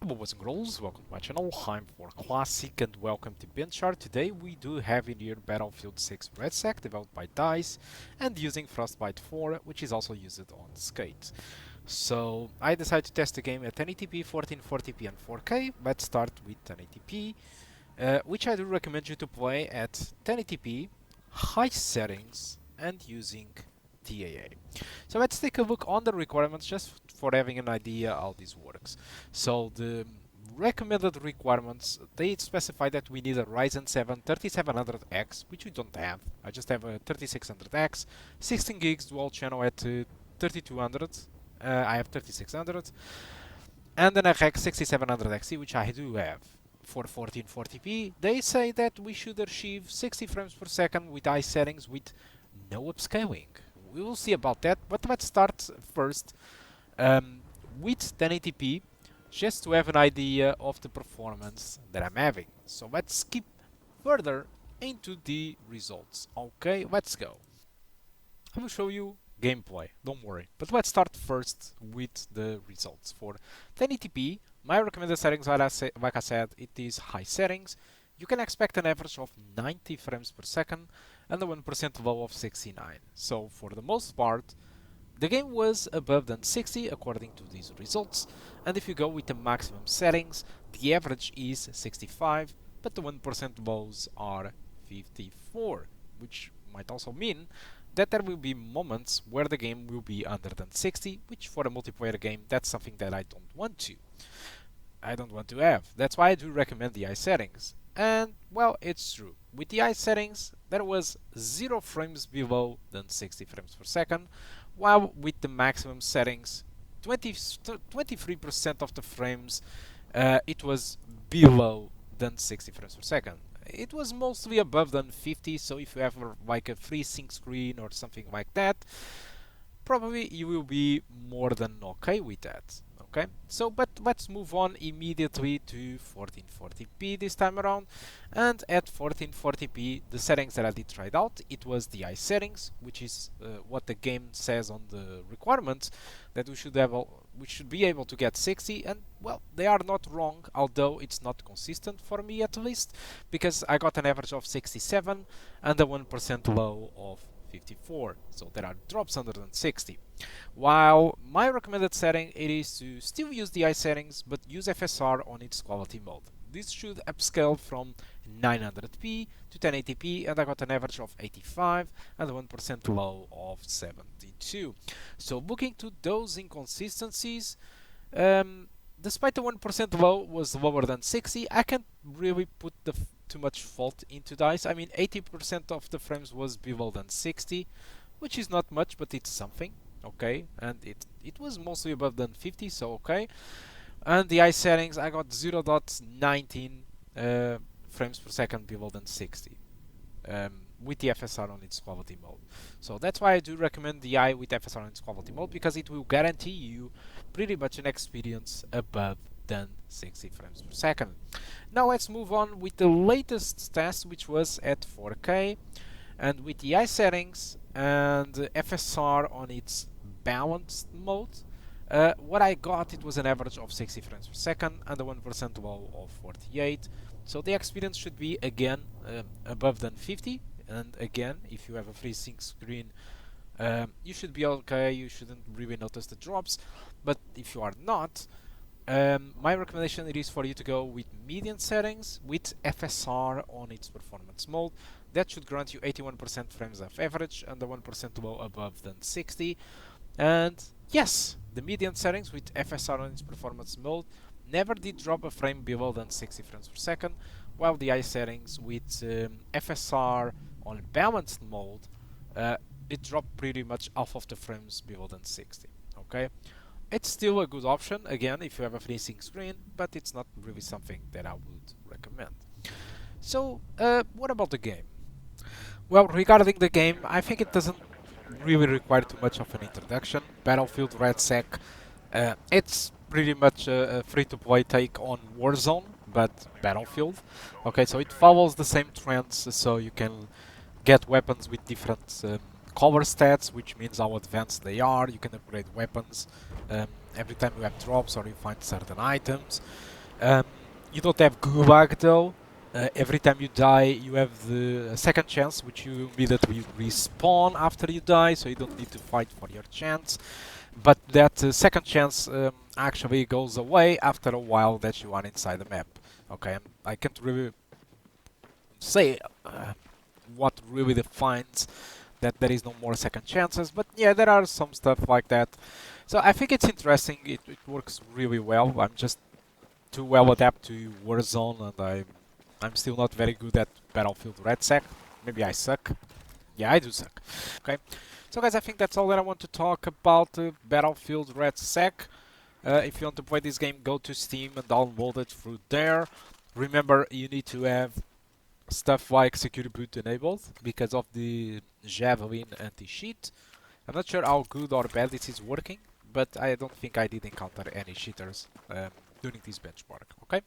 Hello boys and girls, welcome to my channel. I'm for Classic and welcome to BenchART. Today we do have in here Battlefield 6 Redsec developed by DICE and using Frostbite 4, which is also used on Skate. So I decided to test the game at 1080p, 1440p and 4K. Let's start with 1080p, which I do recommend you to play at 1080p, high settings and using TAA. So let's take a look on the requirements just for having an idea how this works. So the recommended requirements, they specify that we need a Ryzen 7 3700X, which we don't have. I just have a 3600X, 16 gigs dual channel at 3200. I have 3600 and an RX 6700XE, which I do have. For 1440p, they say that we should achieve 60 frames per second with high settings with no upscaling. We will see about that, but let's start first with 1080p, just to have an idea of the performance that I'm having. So let's skip further into the results. Okay, let's go. I will show you gameplay, don't worry. But let's start first with the results. For 1080p, my recommended settings, like I said, it is high settings. You can expect an average of 90 frames per second and a 1% low of 69. So for the most part, the game was above than 60 according to these results, and if you go with the maximum settings, the average is 65, but the 1% lows are 54, which might also mean that there will be moments where the game will be under than 60, which for a multiplayer game, that's something that I don't want to have. That's why I do recommend the high settings. And, well, it's true. With the high settings, there was 0 frames below than 60 frames per second, while with the maximum settings, 23% of the frames, it was below than 60 frames per second. It was mostly above than 50, so if you have like a free sync screen or something like that, probably you will be more than okay with that. Okay, so but let's move on immediately to 1440p this time around, and at 1440p the settings that I did try out, it was the high settings, which is what the game says on the requirements, that we should be able to get 60, and well, they are not wrong, although it's not consistent for me at least, because I got an average of 67 and a 1% low of 54, so there are drops under than 60. While my recommended setting, it is to still use the high settings but use FSR on its quality mode. This should upscale from 900p to 1080p, and I got an average of 85 and a 1% low of 72. So looking to those inconsistencies, despite the 1% low was lower than 60, I can't really put too much fault into DICE. I mean, 80% of the frames was below than 60, which is not much, but it's something. Okay, and it was mostly above than 50, so okay. And the high settings, I got 0.19 frames per second below than 60 with the FSR on its quality mode. So that's why I do recommend the high with FSR on its quality mode, because it will guarantee you pretty much an experience above than 60 frames per second. Now let's move on with the latest test, which was at 4K, and with the high settings and FSR on its balanced mode, what I got, it was an average of 60 frames per second and a 1% low of 48. So the experience should be again above than 50, and again, if you have a free sync screen, you should be okay, you shouldn't really notice the drops. But if you are not, my recommendation is for you to go with median settings with FSR on its performance mode. That should grant you 81% frames of average and a 1% low above than 60. And yes, the median settings with FSR on its performance mode never did drop a frame below than 60 frames per second, while the high settings with FSR on balanced mode, it dropped pretty much half of the frames below than 60. Okay, it's still a good option, again, if you have a free sync screen, but it's not really something that I would recommend. So, what about the game? Well, regarding the game, I think it doesn't really require too much of an introduction. Battlefield Redsec, it's pretty much a free-to-play take on Warzone, but Battlefield. Okay, so it follows the same trends, so you can get weapons with different color stats, which means how advanced they are. You can upgrade weapons every time you have drops or you find certain items. Um, you don't have gulag though. Every time you die, you have the second chance, which you immediately respawn after you die, so you don't need to fight for your chance. But that second chance actually goes away after a while that you are inside the map. Okay, I can't really say what really defines that there is no more second chances, but yeah, there are some stuff like that. So I think it's interesting. It works really well. I'm just too well adapted to Warzone, and I'm still not very good at Battlefield Redsec. Maybe I suck. Yeah, I do suck. Okay. So guys, I think that's all that I want to talk about Battlefield Redsec. If you want to play this game, go to Steam and download it through there. Remember, you need to have stuff like security boot enabled because of the Javelin anti-cheat. I'm not sure how good or bad this is working, but I don't think I did encounter any cheaters during this benchmark. Okay,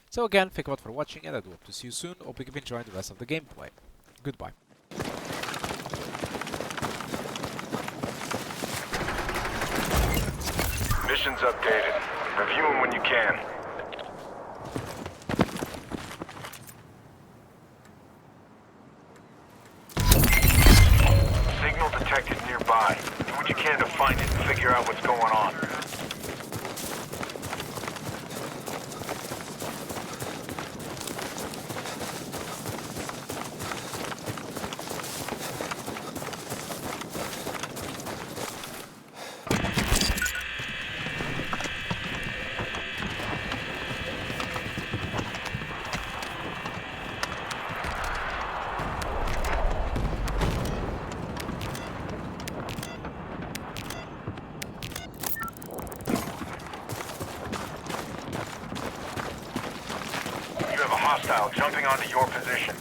so again, thank you a lot for watching, and I do hope to see you soon. Hope you keep enjoying the rest of the gameplay. Goodbye. Missions updated. Review them when you can. Signal detected nearby. Do what you can to find it and figure out what's going on. Hostile jumping onto your position.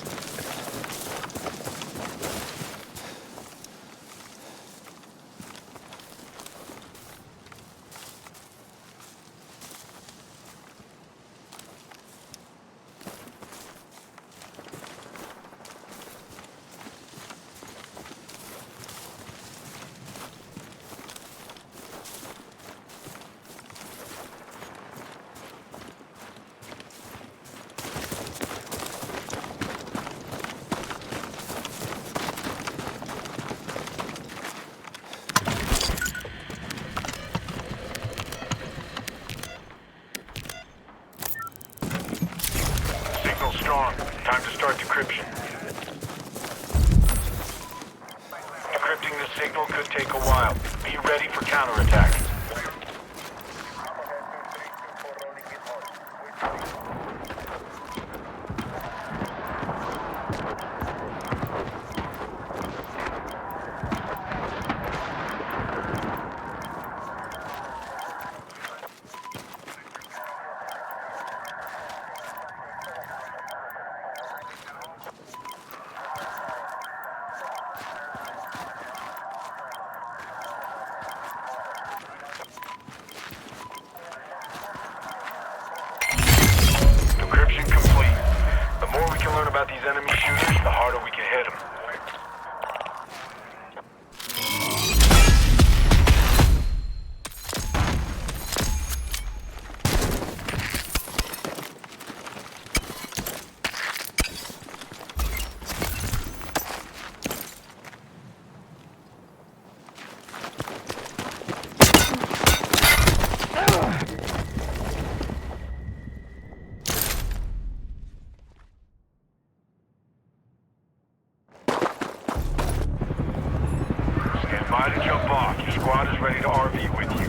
Strong. Time to start decryption. Decrypting the signal could take a while. Be ready for counterattack. Decryption complete. The more we can learn about these enemy shooters, the harder we can hit them. By to jump off. Your squad is ready to RV with you.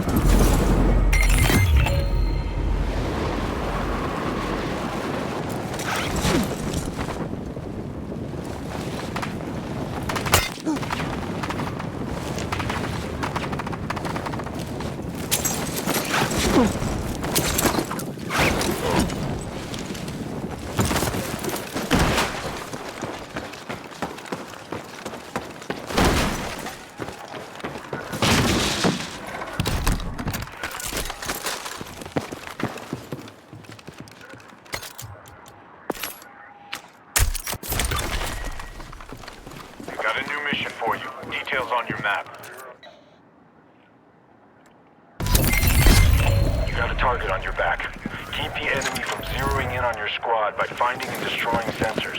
Got a new mission for you. Details on your map. You got a target on your back. Keep the enemy from zeroing in on your squad by finding and destroying sensors.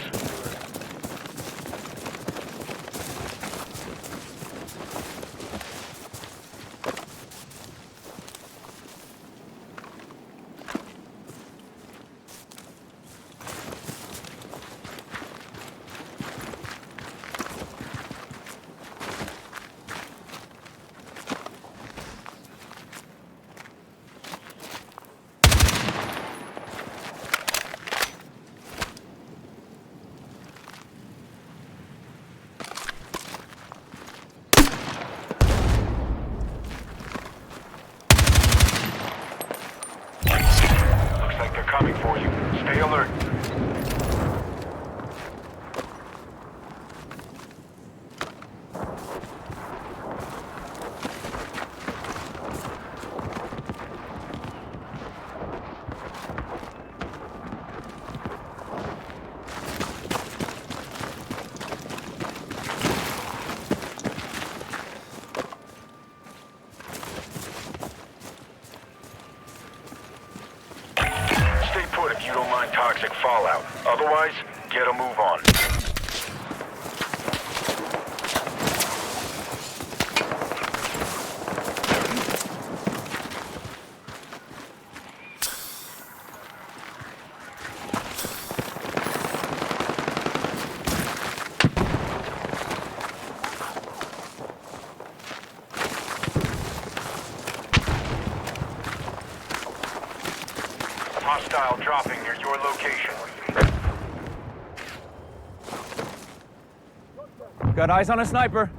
Looks like they're coming for you. Stay alert. Stay put if you don't mind toxic fallout. Otherwise, get a move on. Hostile dropping near your location. Got eyes on a sniper.